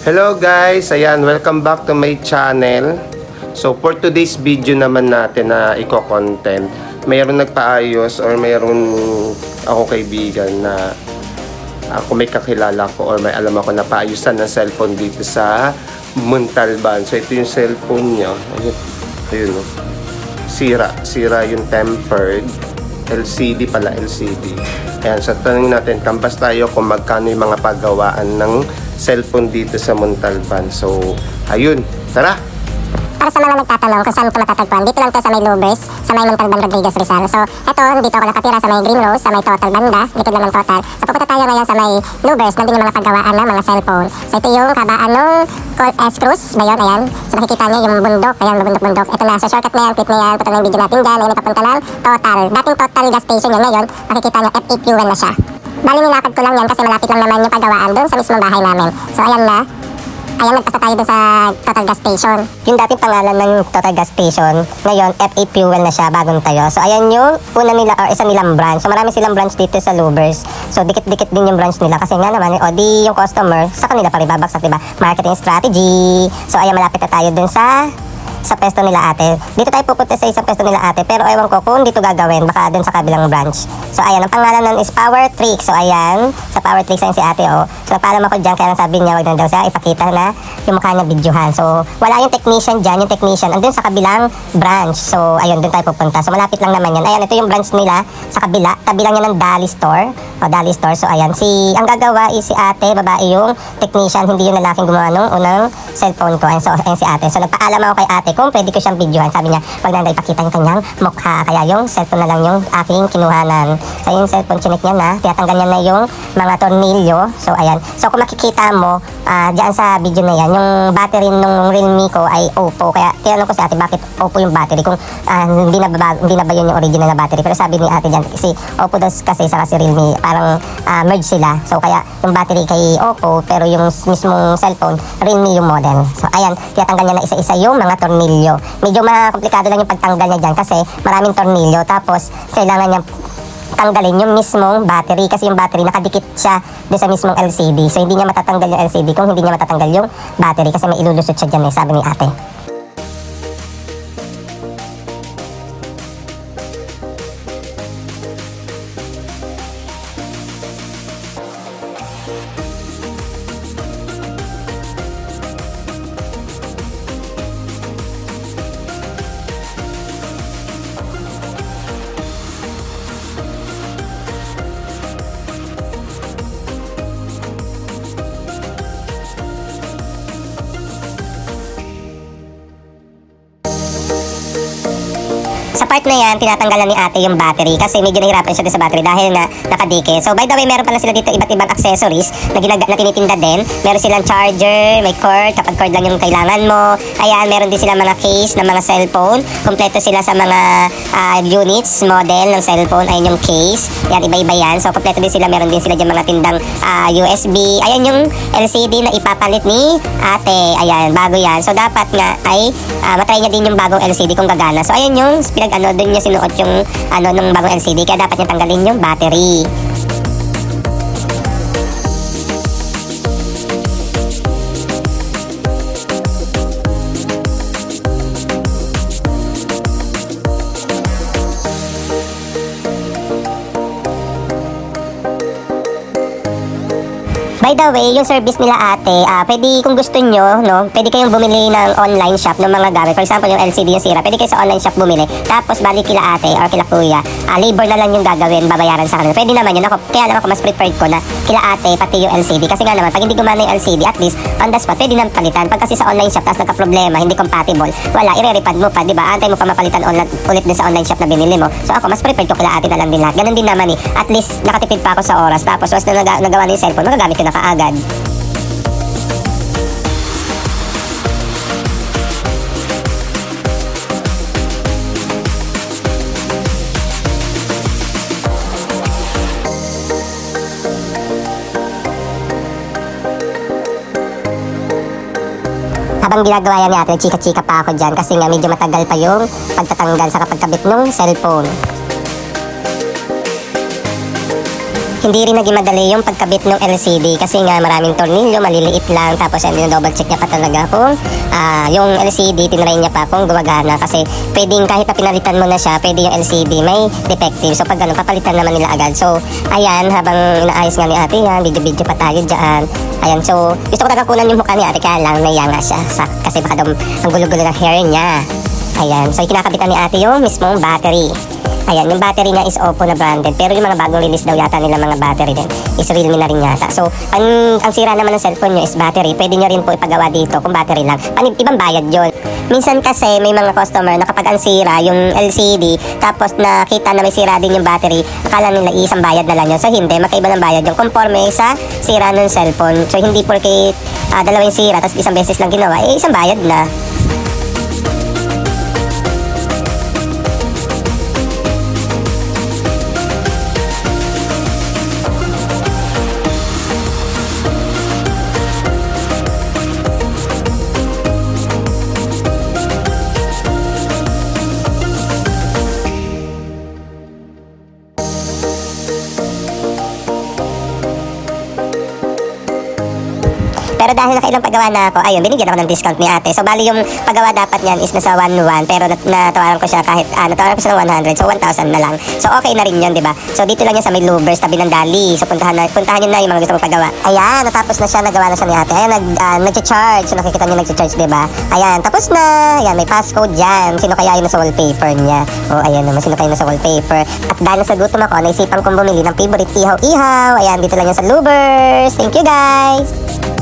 Hello guys, ayan, welcome back to my channel. So for today's video naman natin na i-content, mayroon nagpaayos or mayroon ako kaibigan na ako may kakilala ko or may alam ako na paayusan ng cellphone dito sa Montalban. So ito yung cellphone niya. Ayun, oh. Sira yung tempered. LCD pala, LCD. Ayan, so tanongin natin, kambas tayo kung magkano yung mga paggawaan ng cellphone dito sa Montalban. So, ayun, tara! Para sa mga nagtatanong kung saan ito matatagpuan, dito lang to sa may Lubers, sa may Montalban, Rodriguez, Rizal. So, eto, dito ako nakatira sa may Green Rose, sa may Total banda, likod lang ng Total. So, pupunta tayo ngayon sa may Lubers, nandun yung mga paggawaan ng mga cellphone. So, ito yung kabaan ng S-Cruise, na yun, ayan. So, nakikita niyo yung bundok, ayan, bundok-bundok. Ito na, so shortcut na yan, clip na yan, puto na yung video natin dyan, ngayon ipapunta lang Total. Dating Total gas station yan ngayon, makikita niyo F8 fuel na siya. Bali, nilakad ko lang yan kasi malapit lang naman yung paggawaan doon sa mismong bahay namin. So, ayan na. Ayan, nagpasta tayo doon sa Total Gas Station. Yung dating pangalan ng Total Gas Station, ngayon F8 Fuel na siya, bagong tayo. So ayan yung una nila or isa nilang branch. So marami silang branch dito sa Lubers. So dikit-dikit din yung branch nila kasi nga naman, o di yung customer, sa kanila pa rin babagsak, diba? Marketing strategy. So ayan, malapit na tayo doon sa pesto nila ate. Dito tayo pupunta sa isang pesto nila ate, pero ewan ko kung dito gagawin, baka dun sa kabilang branch. So ayan, ang pangalan nun is Power Trick. So ayan, sa Power Trick ayan si ate, oh. So nagpaalam ako dyan, kaya sabi niya, wag na daw siya ipakita na yung mukha niya videohan. So wala yung technician dyan, yung technician andun sa kabilang branch. So ayun, dun tayo pupunta. So malapit lang naman yan. Ayan, ito yung branch nila sa kabila, tabi lang yan ng Dali Store. O Dali Store. So ayan, ang gagawa is si ate, babae yung technician, hindi yung lalaking gumawa nung unang cellphone ko. Ayan, so ayan si ate. So nagpaalam ako kay ate kung pwede ko siyang videohan. Sabi niya, wag na ipakita yung kanyang mukha. Kaya yung cellphone na lang yung aking kinuhanan. So yung cellphone, chinik niya na. Tinatanggal niya na yung mga tornilyo. So ayan. So kung makikita mo, diyan sa video na yan, yung battery nung Realme ko ay Oppo. Kaya tinanong ko si ate, bakit Oppo yung battery? Kung hindi na ba yun yung original na battery? Pero sabi ni ate dyan, kasi Oppo daw kasi sa kasi Realme, parang merge sila. So kaya yung battery kay Oppo, pero yung mismong cellphone, Realme yung model. So ayan, tinatanggal niya na isa-isa yung mga tornilyo. Medyo komplikado lang yung pagtanggal niya dyan kasi maraming tornilyo. Tapos kailangan niya tanggalin yung mismong battery kasi yung battery nakadikit siya doon sa mismong LCD. So hindi niya matatanggal yung LCD kung hindi niya matatanggal yung battery kasi may ilulusot siya dyan, sabi ni ate. Sa part na yan, tinatanggalan ni ate yung battery kasi medyo nahirapan siya sa battery dahil na nakadikit. So by the way, meron pala sila dito iba't ibang accessories na tinitinda din. Meron silang charger, may cord, kapag cord lang yung kailangan mo. Ayan, meron din sila mga case ng mga cellphone. Kompleto sila sa mga units, model ng cellphone. Ayan yung case. Yan, iba-iba yan. So kompleto din sila. Meron din sila dyan mga tindang USB. Ayan yung LCD na ipapalit ni ate. Ayan, bago yan. So dapat nga ay matry niya din yung bagong LCD kung gagana. So ayan yung doon niya sinuot yung nung bagong LCD, kaya dapat niya tanggalin yung battery. By the way, yung service nila ate, pwede kung gusto nyo, no, pwede kayong bumili ng online shop ng mga gamit. For example, yung LCD yung sira, pwede kayo sa online shop bumili. Tapos, balik kila ate or kila kuya, labor na lang yung gagawin, babayaran sa kanila. Pwede naman yun. Kaya lang ako mas preferred ko na kila ate, pati yung LCD. Kasi nga naman, pag hindi gumana yung LCD, at least, on the spot, pwede nang palitan. Pag kasi sa online shop, tapos nagka-problema, hindi compatible, wala, ire-refund mo pa, di ba? Antay mo pa mapalitan ulit din sa online shop na binili mo. So, ako, mas preferred ko kila ate na lang din lahat. Ganun din naman eh. At least, nakatipid pa ako sa oras. Tapos, once na nagawa na yung cellphone, magagamit ko na kaagad. Habang ginagawa yan ni ate, chika-chika pa ako dyan kasi nga medyo matagal pa yung pagtatanggal sa kapagkabit ng cellphone. Hindi rin naging madali yung pagkabit ng LCD kasi nga maraming tornilyo, maliliit lang. Tapos yan, double check niya pa talaga kung yung LCD, tinry niya pa kung gumagana. Kasi pwedeng kahit na pinalitan mo na siya, pwede yung LCD may defective. So pag ganun, papalitan naman nila agad. So ayan, habang inaayos nga ni ate yan, video-video pa tayo dyan. Ayan, so gusto ko talaga kunan yung mukha ni ate, kaya lang naiya nga siya. Kasi baka daw ang gulo-gulo ng hair niya. Ayan, so kinakabitan ni ate yung mismong battery. Ayan, yung battery niya is Oppo na branded. Pero yung mga bagong release daw yata nila mga battery din is Realme na rin yata. So, ang sira naman ng cellphone nyo is battery. Pwede nyo rin po ipagawa dito kung battery lang. Ibang bayad yon. Minsan kasi may mga customer na kapag ang sira yung LCD, tapos nakita na may sira din yung battery, akala nila isang bayad na lang yun. So, hindi. Magkaiba ng bayad yung conforme sa sira ng cellphone. So, hindi porke dalawa yung sira, tapos isang beses lang ginawa, isang bayad na. Pero dahil nakailang paggawa na ako, ayun, binigyan ako ng discount ni ate. So, bali yung paggawa dapat niyan is nasa 1,100. Pero natawaran ko siya kahit, natawaran ko siya ng 100. So, 1,000 na lang. So, okay na rin yun, di ba? So, dito lang yan sa may Louvers, tabi ng Dali. So, puntahan nyo na yung mga gusto mong paggawa. Ayan, natapos na siya, nagawa na siya ni ate. Ayan, nag-charge. So, nakikita nyo nag-charge, di ba? Ayan, tapos na. Ayan, may passcode dyan. Sino kaya yun sa wallpaper niya? O, ayan naman, sino kaya nasa wallpaper? At dahil sa gutom ako, naisipan kong bumili ng favorite ihaw-ihaw. Ayan, dito lang yan sa Louvers. Thank you, guys!